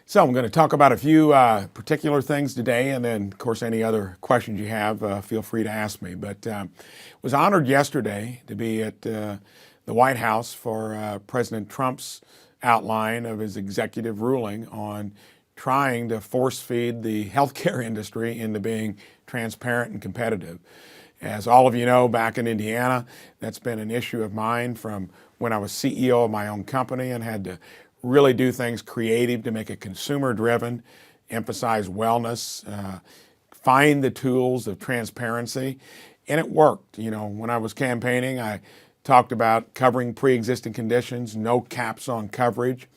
So I'm going to talk about a few particular things today, and then, of course, any other questions you have, feel free to ask me. But was honored yesterday to be at the White House for President Trump's outline of his executive ruling on trying to force feed the healthcare industry into being transparent and competitive. As all of you know, back in Indiana, that's been an issue of mine from when I was CEO of my own company and had to really do things creative to make it consumer driven, emphasize wellness, find the tools of transparency, and it worked. You know, when I was campaigning, I talked about covering pre-existing conditions, no caps on coverage,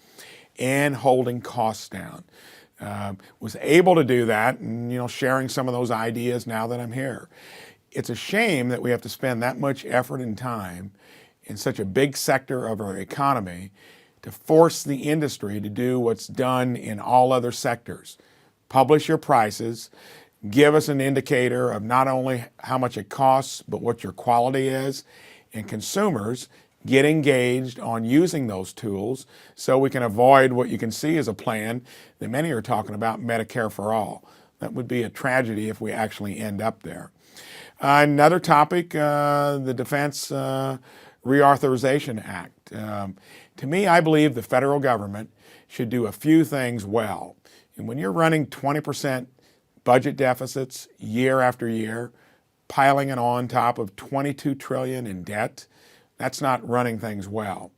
and holding costs down. Was able to do that, and sharing some of those ideas now that I'm here. It's a shame that we have to spend that much effort and time in such a big sector of our economy to force the industry to do what's done in all other sectors. Publish your prices, give us an indicator of not only how much it costs, but what your quality is, and consumers get engaged on using those tools so we can avoid what you can see as a plan that many are talking about, Medicare for all. That would be a tragedy if we actually end up there. Another topic, the Defense Reauthorization Act. To me, I believe the federal government should do a few things well. And when you're running 20% budget deficits year after year, piling it on top of $22 trillion in debt, that's not running things well.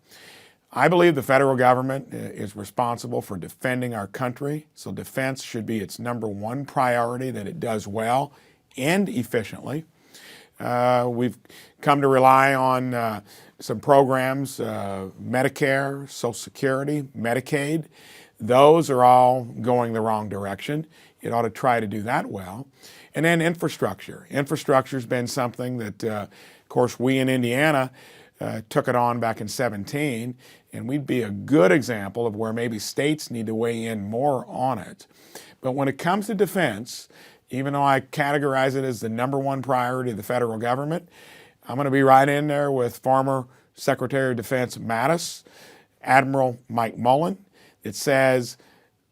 I believe the federal government is responsible for defending our country, so defense should be its number one priority, that it does well and efficiently. We've come to rely on some programs, Medicare, Social Security, Medicaid. Those are all going the wrong direction. It ought to try to do that well. And then infrastructure. Infrastructure's been something that, of course, we in Indiana took it on back in 17, and we'd be a good example of where maybe states need to weigh in more on it. But when it comes to defense, even though I categorize it as the number one priority of the federal government, I'm going to be right in there with former Secretary of Defense Mattis, Admiral Mike Mullen. It says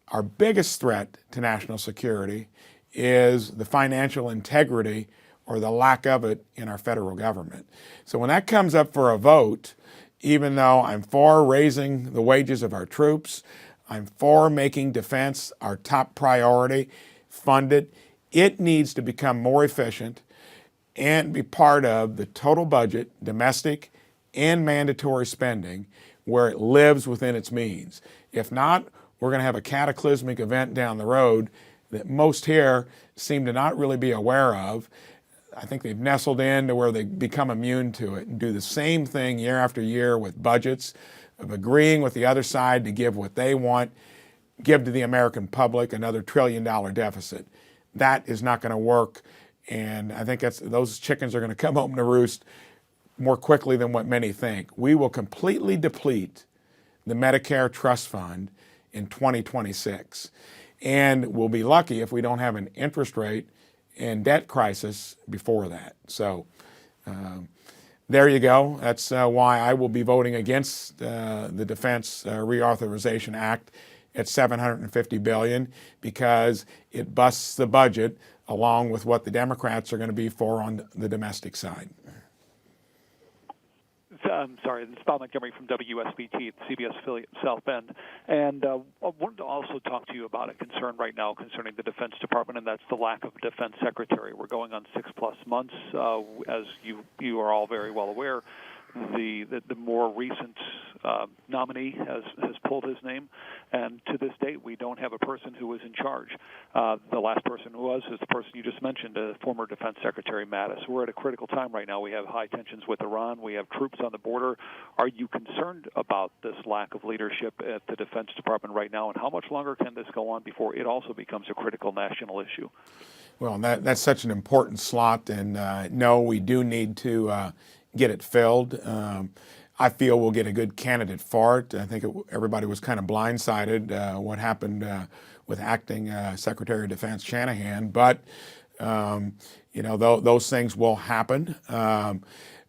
our biggest threat to national security is the financial integrity or the lack of it in our federal government. So when that comes up for a vote, even though I'm for raising the wages of our troops, I'm for making defense our top priority, fund it, it needs to become more efficient and be part of the total budget, domestic and mandatory spending, where it lives within its means. If not, we're going to have a cataclysmic event down the road that most here seem to not really be aware of. I think they've nestled in to where they become immune to it and do the same thing year after year with budgets, of agreeing with the other side to give what they want, give to the American public another $1 trillion deficit. That is not going to work, and I think those chickens are going to come home to roost more quickly than what many think. We will completely deplete the Medicare Trust Fund in 2026, and we'll be lucky if we don't have an interest rate and debt crisis before that. So there you go. That's why I will be voting against the Defense Reauthorization Act at $750 billion, because it busts the budget along with what the Democrats are going to be for on the domestic side. I'm sorry, this is Bob Montgomery from WSBT, CBS affiliate South Bend. And I wanted to also talk to you about a concern right now concerning the Defense Department, and that's the lack of a defense secretary. We're going on 6+ months, as you are all very well aware. The more recent nominee has pulled his name, and to this date we don't have a person who is in charge. The last person who was is the person you just mentioned, former Defense Secretary Mattis. We're at a critical time right now. We have high tensions with Iran. We have troops on the border. Are you concerned about this lack of leadership at the Defense Department right now, and how much longer can this go on before it also becomes a critical national issue? Well, that's such an important slot, and no, we do need to get it filled. I feel we'll get a good candidate for it. I think everybody was kind of blindsided what happened with acting Secretary of Defense Shanahan, but those things will happen.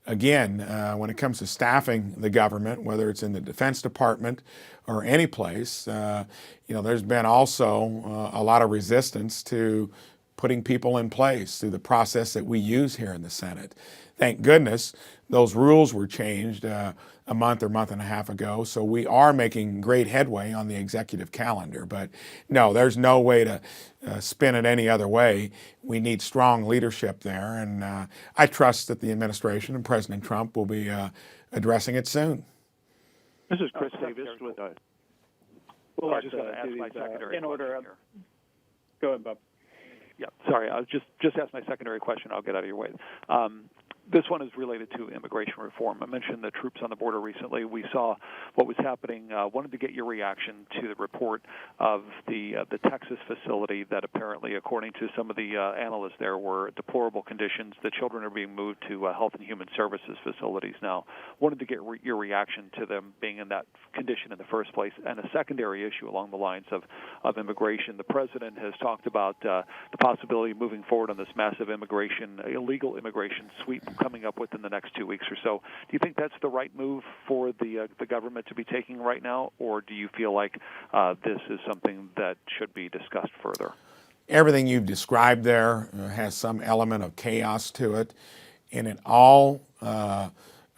again, when it comes to staffing the government, whether it's in the Defense Department or any place, there's been also a lot of resistance to putting people in place through the process that we use here in the Senate. Thank goodness those rules were changed a month or month and a half ago, so we are making great headway on the executive calendar. But no, there's no way to spin it any other way. We need strong leadership there, and I trust that the administration and President Trump will be addressing it soon. This is Chris Davis with. Well, I was just going to ask my secondary in order of. here. Go ahead, Bob. Yeah, sorry. I was just asked my secondary question. I'll get out of your way. This one is related to immigration reform. I mentioned the troops on the border recently. We saw what was happening. Wanted to get your reaction to the report of the Texas facility that apparently, according to some of the analysts there, were deplorable conditions. The children are being moved to Health and Human Services facilities now. Wanted to get your reaction to them being in that condition in the first place. And a secondary issue along the lines of immigration. The president has talked about the possibility of moving forward on this massive illegal immigration sweep coming up within the next 2 weeks or so. Do you think that's the right move for the government to be taking right now, or do you feel like this is something that should be discussed further? Everything you've described there has some element of chaos to it, and it all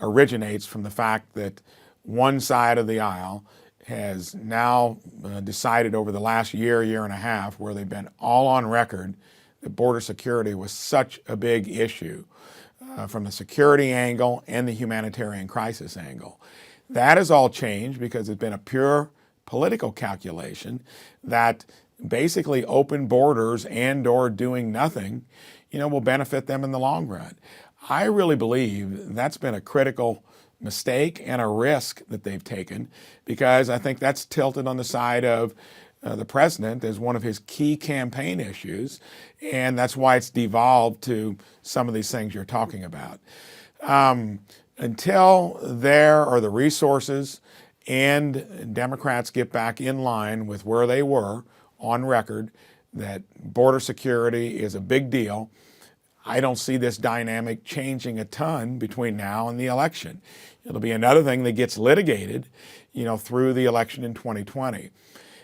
originates from the fact that one side of the aisle has now decided over the last year and a half, where they've been all on record that border security was such a big issue from the security angle and the humanitarian crisis angle. That has all changed because it's been a pure political calculation that basically open borders and or doing nothing, will benefit them in the long run. I really believe that's been a critical mistake and a risk that they've taken, because I think that's tilted on the side of the president as one of his key campaign issues, and that's why it's devolved to some of these things you're talking about. Until there are the resources and Democrats get back in line with where they were on record, that border security is a big deal, I don't see this dynamic changing a ton between now and the election. It'll be another thing that gets litigated, through the election in 2020.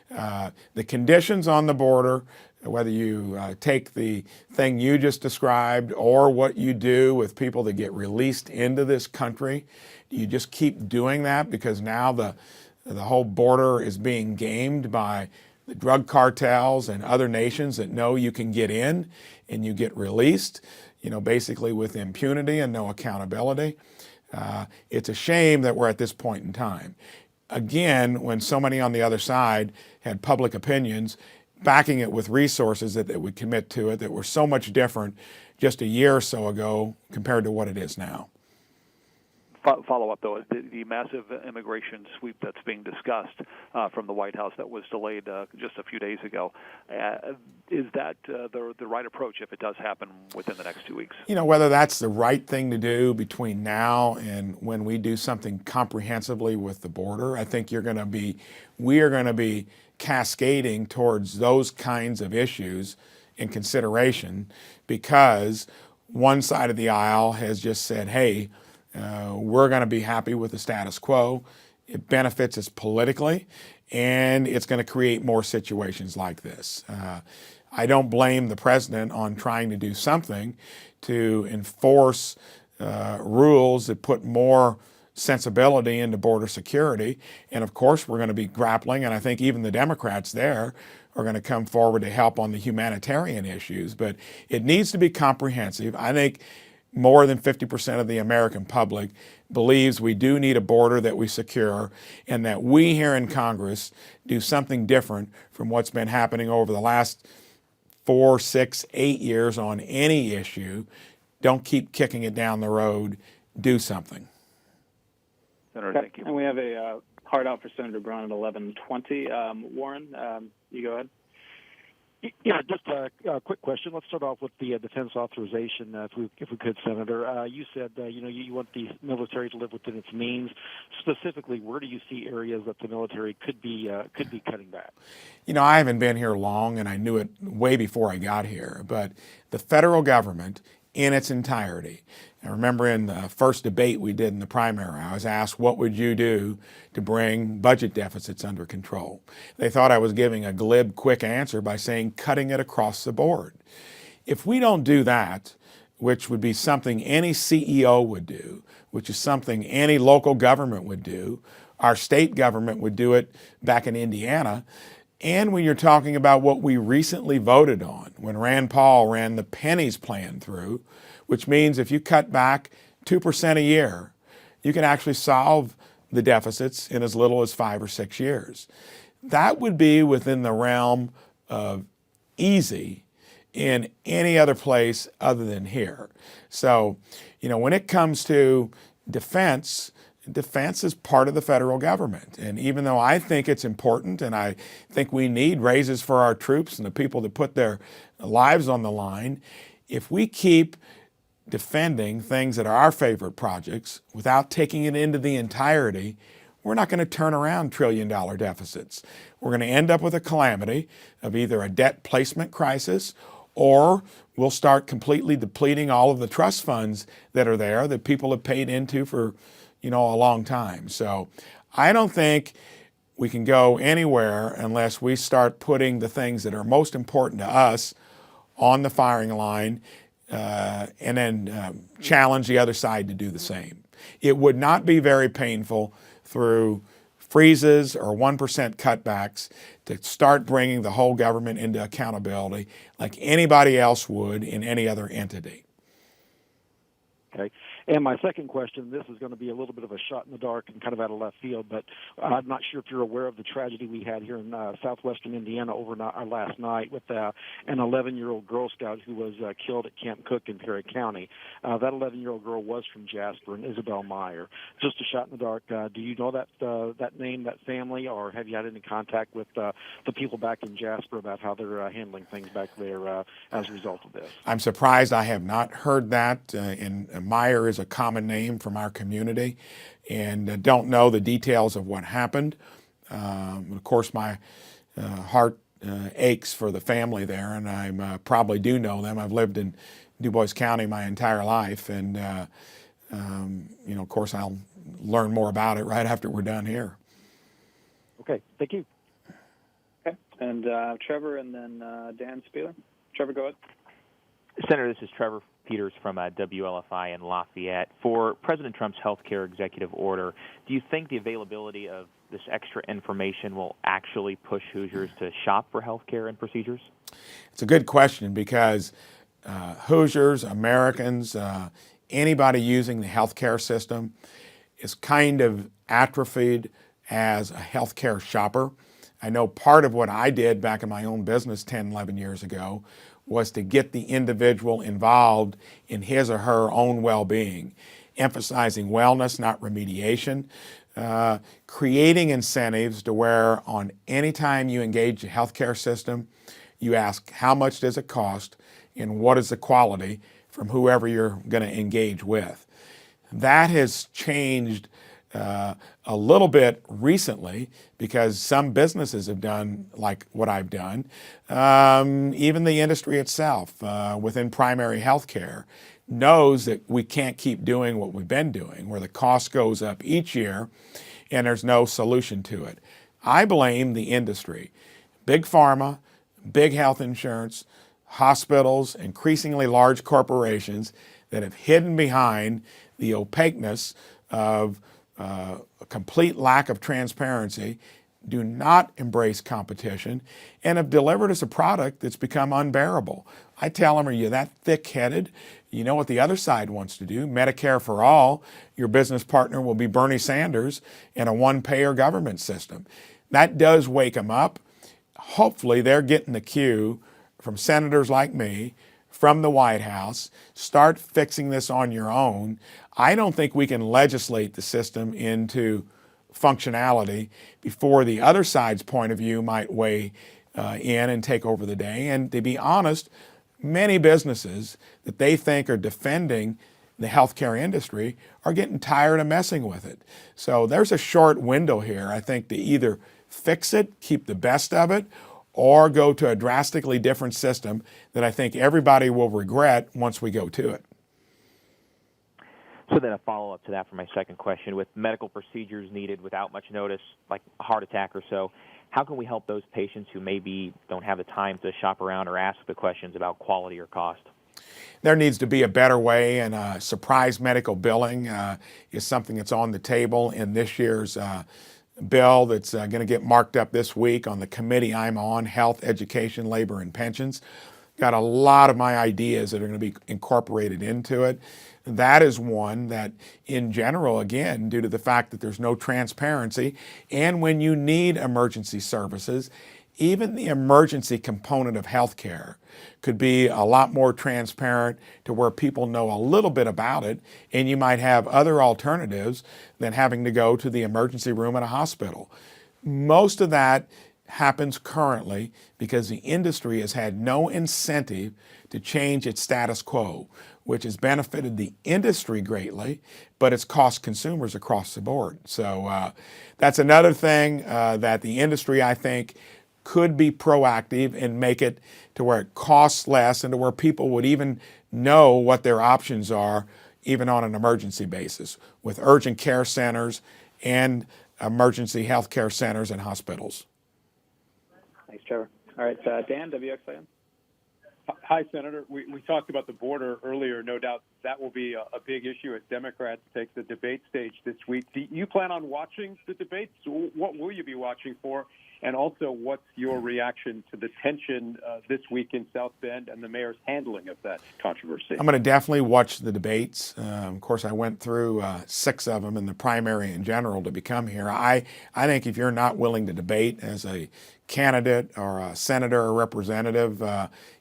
The conditions on the border, whether you take the thing you just described or what you do with people that get released into this country, you just keep doing that because now the whole border is being gamed by the drug cartels and other nations that know you can get in and you get released, basically with impunity and no accountability. It's a shame that we're at this point in time. Again, when so many on the other side had public opinions backing it with resources that they would commit to it that were so much different just a year or so ago compared to what it is now. Follow up, though, the massive immigration sweep that's being discussed from the White House that was delayed just a few days ago. Is that the right approach if it does happen within the next 2 weeks? Whether that's the right thing to do between now and when we do something comprehensively with the border, I think we are going to be cascading towards those kinds of issues in consideration, because one side of the aisle has just said, hey, we're going to be happy with the status quo. It benefits us politically, and it's going to create more situations like this. I don't blame the president on trying to do something to enforce rules that put more sensibility into border security. And of course, we're going to be grappling, and I think even the Democrats there are going to come forward to help on the humanitarian issues. But it needs to be comprehensive. I think more than 50% of the American public believes we do need a border that we secure, and that we here in Congress do something different from what's been happening over the last 4, 6, 8 years on any issue. Don't keep kicking it down the road. Do something. Senator, thank you. And we have a hard out for Senator Braun at 11:20. Warren, you go ahead. Yeah, just a quick question. Let's start off with the defense authorization, if we could, Senator. You said you want the military to live within its means. Specifically, where do you see areas that the military could be cutting back? I haven't been here long, and I knew it way before I got here. But the federal government in its entirety. I remember in the first debate we did in the primary, I was asked, what would you do to bring budget deficits under control? They thought I was giving a glib, quick answer by saying cutting it across the board. If we don't do that, which would be something any CEO would do, which is something any local government would do, our state government would do it back in Indiana, and when you're talking about what we recently voted on, when Rand Paul ran the pennies plan through, which means if you cut back 2% a year, you can actually solve the deficits in as little as 5 or 6 years. That would be within the realm of easy in any other place other than here. So, when it comes to defense is part of the federal government. And even though I think it's important and I think we need raises for our troops and the people that put their lives on the line, if we keep defending things that are our favorite projects without taking it into the entirety, we're not going to turn around trillion-dollar deficits. We're going to end up with a calamity of either a debt placement crisis or we'll start completely depleting all of the trust funds that are there that people have paid into for a long time. So I don't think we can go anywhere unless we start putting the things that are most important to us on the firing line and then challenge the other side to do the same. It would not be very painful through freezes or 1% cutbacks to start bringing the whole government into accountability like anybody else would in any other entity. Okay. And my second question, this is going to be a little bit of a shot in the dark and kind of out of left field, but I'm not sure if you're aware of the tragedy we had here in southwestern Indiana last night with an 11-year-old Girl Scout who was killed at Camp Cook in Perry County. That 11-year-old girl was from Jasper, and Isabel Meyer. Just a shot in the dark. Do you know that name, that family, or have you had any contact with the people back in Jasper about how they're handling things back there as a result of this? I'm surprised I have not heard that. And Meyer is a common name from our community, and don't know the details of what happened. Of course, my heart aches for the family there, and I probably do know them. I've lived in DuBois County my entire life, and of course, I'll learn more about it right after we're done here. Okay, thank you. Okay, and Trevor, and then Dan Spieler. Trevor, go ahead. Senator, this is Trevor Peters from WLFI in Lafayette. For President Trump's healthcare executive order, do you think the availability of this extra information will actually push Hoosiers to shop for healthcare and procedures? It's a good question because Hoosiers, Americans, anybody using the healthcare system is kind of atrophied as a healthcare shopper. I know part of what I did back in my own business 10, 11 years ago was to get the individual involved in his or her own well-being, emphasizing wellness, not remediation, creating incentives to where on any time you engage the healthcare system, you ask how much does it cost and what is the quality from whoever you're going to engage with. That has changed a little bit recently because some businesses have done like what I've done. Even the industry itself within primary health care knows that we can't keep doing what we've been doing, where the cost goes up each year and there's no solution to it. I blame the industry, big pharma, big health insurance, hospitals, increasingly large corporations that have hidden behind the opaqueness of a complete lack of transparency, do not embrace competition, and have delivered us a product that's become unbearable. I tell them, are you that thick-headed? You know what the other side wants to do, Medicare for all. Your business partner will be Bernie Sanders and a one-payer government system. That does wake them up. Hopefully they're getting the cue from senators like me, from the White House, start fixing this on your own. I don't think we can legislate the system into functionality before the other side's point of view might weigh in and take over the day. And to be honest, many businesses that they think are defending the healthcare industry are getting tired of messing with it. So there's a short window here, I think, to either fix it, keep the best of it, or go to a drastically different system that I think everybody will regret once we go to it. So then a follow-up to that for my second question, with medical procedures needed without much notice, like a heart attack or so, how can we help those patients who maybe don't have the time to shop around or ask the questions about quality or cost? There needs to be a better way, and surprise medical billing is something that's on the table in this year's bill that's going to get marked up this week on the committee I'm on, Health, Education, Labor, and Pensions. Got a lot of my ideas that are going to be incorporated into it. That is one that, in general, again, due to the fact that there's no transparency, and when you need emergency services, even the emergency component of healthcare could be a lot more transparent to where people know a little bit about it, and you might have other alternatives than having to go to the emergency room at a hospital. Most of that happens currently because the industry has had no incentive to change its status quo, which has benefited the industry greatly, but it's cost consumers across the board. So that's another thing that the industry, I think, could be proactive and make it to where it costs less and to where people would even know what their options are, even on an emergency basis, with urgent care centers and emergency health care centers and hospitals. Thanks, Trevor. All right, Dan, WXIM. Hi, Senator. We talked about the border earlier. No doubt that will be a big issue as Democrats take the debate stage this week. Do you plan on watching the debates? What will you be watching for? And also, what's your reaction to the tension this week in South Bend and the mayor's handling of that controversy? I'm going to definitely watch the debates. Of course, I went through 6 of them in the primary in general to become here. I think if you're not willing to debate as a candidate or a senator or representative,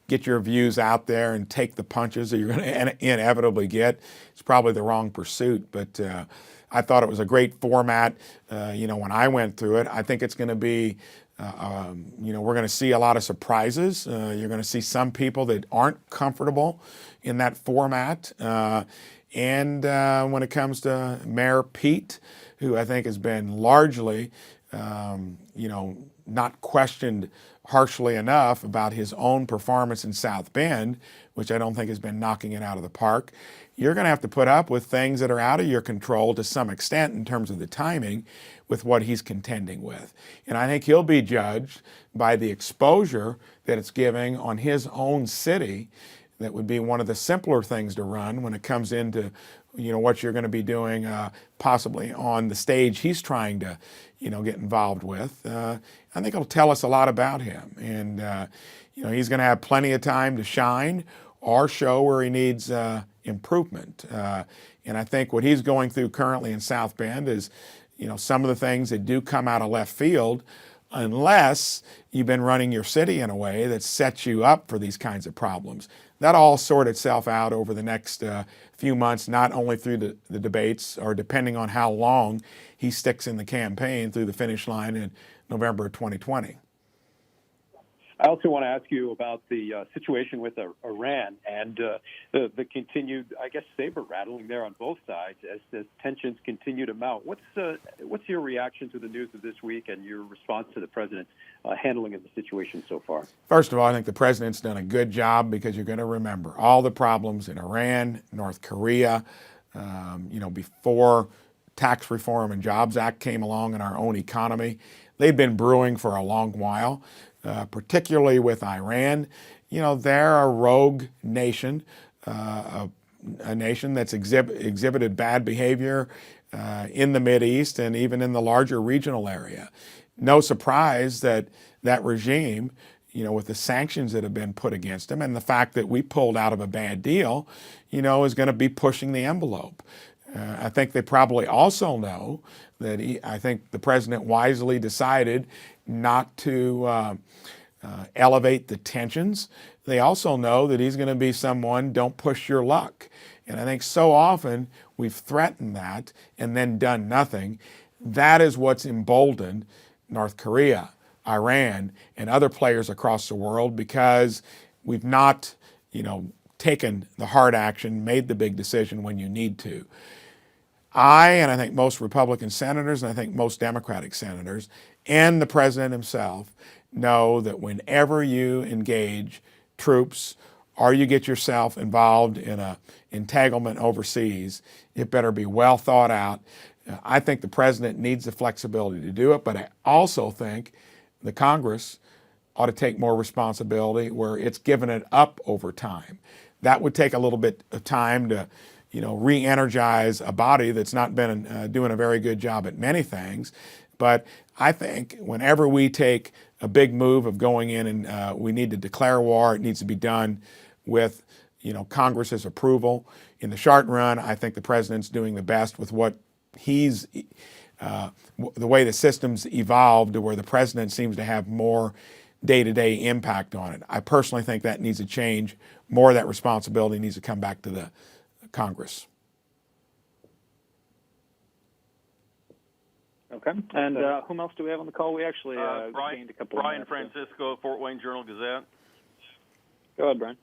get your views out there and take the punches that you're going to inevitably get, it's probably the wrong pursuit. But I thought it was a great format. When I went through it, I think it's going to be, we're going to see a lot of surprises. You're going to see some people that aren't comfortable in that format. And when it comes to Mayor Pete, who I think has been largely, not questioned harshly enough about his own performance in South Bend, which I don't think has been knocking it out of the park. You're going to have to put up with things that are out of your control to some extent in terms of the timing with what he's contending with. And I think he'll be judged by the exposure that it's giving on his own city. That would be one of the simpler things to run when it comes into, what you're going to be doing possibly on the stage he's trying to, get involved with. I think it'll tell us a lot about him. And, he's going to have plenty of time to shine or show where he needs improvement. And I think what he's going through currently in South Bend is, some of the things that do come out of left field, unless you've been running your city in a way that sets you up for these kinds of problems. That'll all sort itself out over the next few months, not only through the debates or depending on how long he sticks in the campaign through the finish line in November of 2020. I also want to ask you about the situation with Iran and the continued, saber rattling there on both sides as tensions continue to mount. What's your reaction to the news of this week and your response to the president's handling of the situation so far? First of all, I think the president's done a good job because you're going to remember all the problems in Iran, North Korea, before Tax Reform and Jobs Act came along in our own economy. They've been brewing for a long while. Particularly with Iran. They're a rogue nation, a nation that's exhibited bad behavior in the Mideast and even in the larger regional area. No surprise that regime, with the sanctions that have been put against them and the fact that we pulled out of a bad deal, is going to be pushing the envelope. I think they probably also know that I think the president wisely decided not to elevate the tensions. They also know that he's going to be someone, don't push your luck. And I think so often we've threatened that and then done nothing. That is what's emboldened North Korea, Iran, and other players across the world because we've not, taken the hard action, made the big decision when you need to. And I think most Republican senators, and I think most Democratic senators, and the president himself know that whenever you engage troops or you get yourself involved in a entanglement overseas, it better be well thought out. I think the president needs the flexibility to do it, but I also think the Congress ought to take more responsibility where it's given it up over time. That would take a little bit of time to, re-energize a body that's not been doing a very good job at many things. But I think whenever we take a big move of going in and we need to declare war, it needs to be done with, Congress's approval. In the short run, I think the president's doing the best with what he's, the way the system's evolved to where the president seems to have more day-to-day impact on it. I personally think that needs to change. More of that responsibility needs to come back to the Congress. Okay. And whom else do we have on the call? We actually gained a couple Brian of minutes. Francisco, Fort Wayne Journal-Gazette. Go ahead, Brian.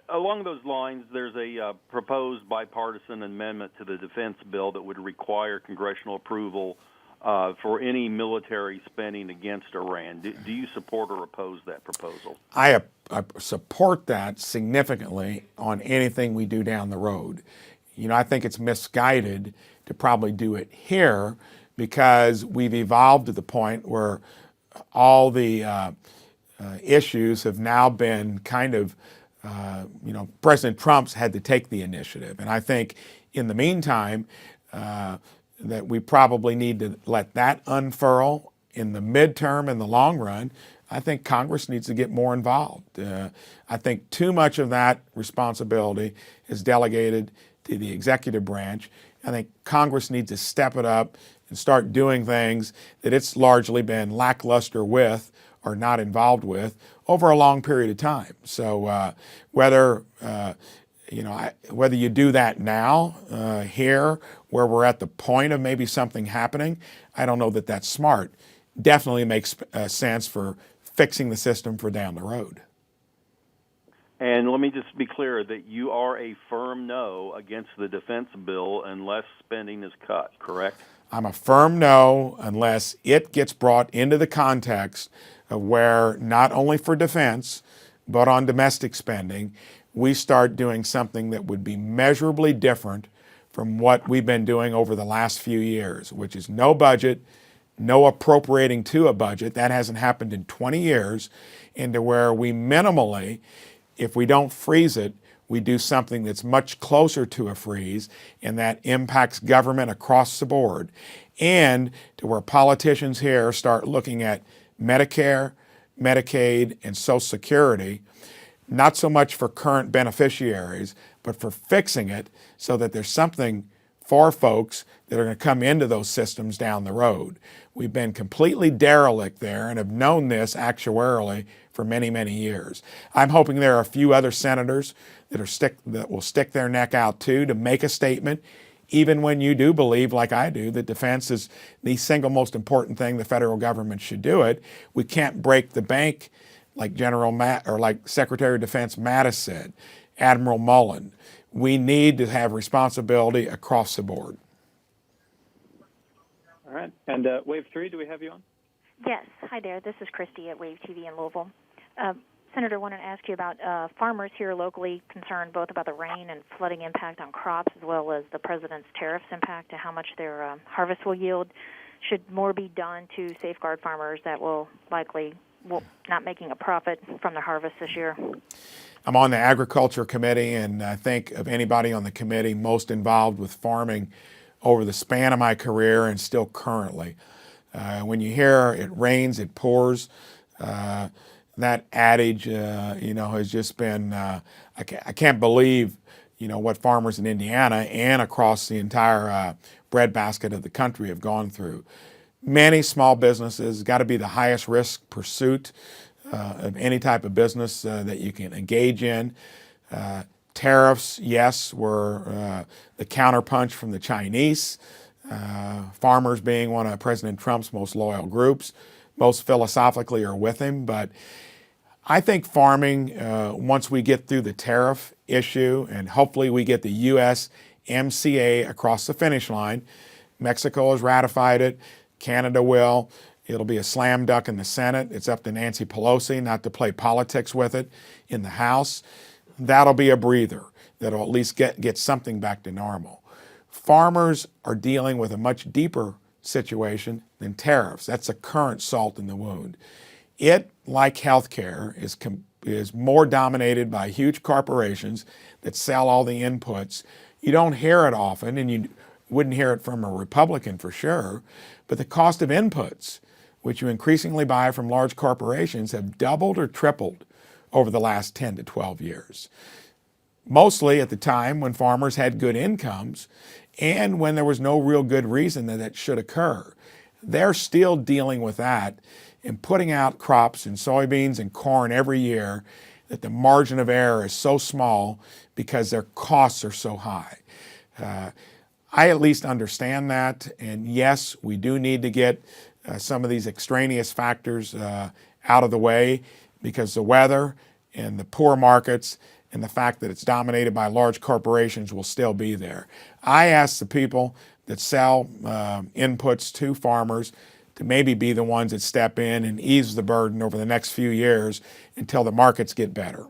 Along those lines, there's a proposed bipartisan amendment to the defense bill that would require congressional approval for any military spending against Iran. Do you support or oppose that proposal? I support that significantly on anything we do down the road. I think it's misguided to probably do it here because we've evolved to the point where all the issues have now been kind of, President Trump's had to take the initiative. And I think in the meantime, that we probably need to let that unfurl in the midterm and the long run. I think Congress needs to get more involved. I think too much of that responsibility is delegated to the executive branch. I think Congress needs to step it up and start doing things that it's largely been lackluster with or not involved with over a long period of time. So whether you do that now here where we're at the point of maybe something happening, I don't know that that's smart. Definitely makes sense for fixing the system for down the road. And let me just be clear that you are a firm no against the defense bill unless spending is cut, correct? I'm a firm no unless it gets brought into the context of where not only for defense, but on domestic spending, we start doing something that would be measurably different from what we've been doing over the last few years, which is no budget, no appropriating to a budget. That hasn't happened in 20 years, into where we minimally, if we don't freeze it, we do something that's much closer to a freeze, and that impacts government across the board. And to where politicians here start looking at Medicare, Medicaid, and Social Security, not so much for current beneficiaries, but for fixing it so that there's something for folks that are going to come into those systems down the road. We've been completely derelict there and have known this actuarially for many, many years. I'm hoping there are a few other senators that will stick their neck out too to make a statement, even when you do believe, like I do, that defense is the single most important thing the federal government should do it. We can't break the bank like like Secretary of Defense Mattis said, Admiral Mullen. We need to have responsibility across the board. All right. And Wave 3, do we have you on? Yes. Hi there. This is Christy at Wave TV in Louisville. Senator, I wanted to ask you about farmers here locally concerned both about the rain and flooding impact on crops as well as the president's tariffs impact to how much their harvest will yield. Should more be done to safeguard farmers that will likely not making a profit from their harvest this year? I'm on the Agriculture Committee, and I think of anybody on the committee most involved with farming over the span of my career and still currently. When you hear it rains, it pours, that adage, has just been, I can't believe, what farmers in Indiana and across the entire breadbasket of the country have gone through. Many small businesses, got to be the highest risk pursuit of any type of business that you can engage in. Tariffs, yes, were the counterpunch from the Chinese. Farmers being one of President Trump's most loyal groups, most philosophically are with him. But I think farming, once we get through the tariff issue and hopefully we get the USMCA across the finish line, Mexico has ratified it, Canada will, It'll be a slam dunk in the Senate. It's up to Nancy Pelosi not to play politics with it in the House. That'll be a breather. That'll at least get something back to normal. Farmers are dealing with a much deeper situation than tariffs. That's a current salt in the wound. It, like healthcare, is more dominated by huge corporations that sell all the inputs. You don't hear it often, and you wouldn't hear it from a Republican for sure, but the cost of inputs, which you increasingly buy from large corporations, have doubled or tripled over the last 10 to 12 years. Mostly at the time when farmers had good incomes and when there was no real good reason that should occur. They're still dealing with that and putting out crops and soybeans and corn every year that the margin of error is so small because their costs are so high. I at least understand that, and yes, we do need to get some of these extraneous factors out of the way because the weather and the poor markets and the fact that it's dominated by large corporations will still be there. I ask the people that sell inputs to farmers to maybe be the ones that step in and ease the burden over the next few years until the markets get better.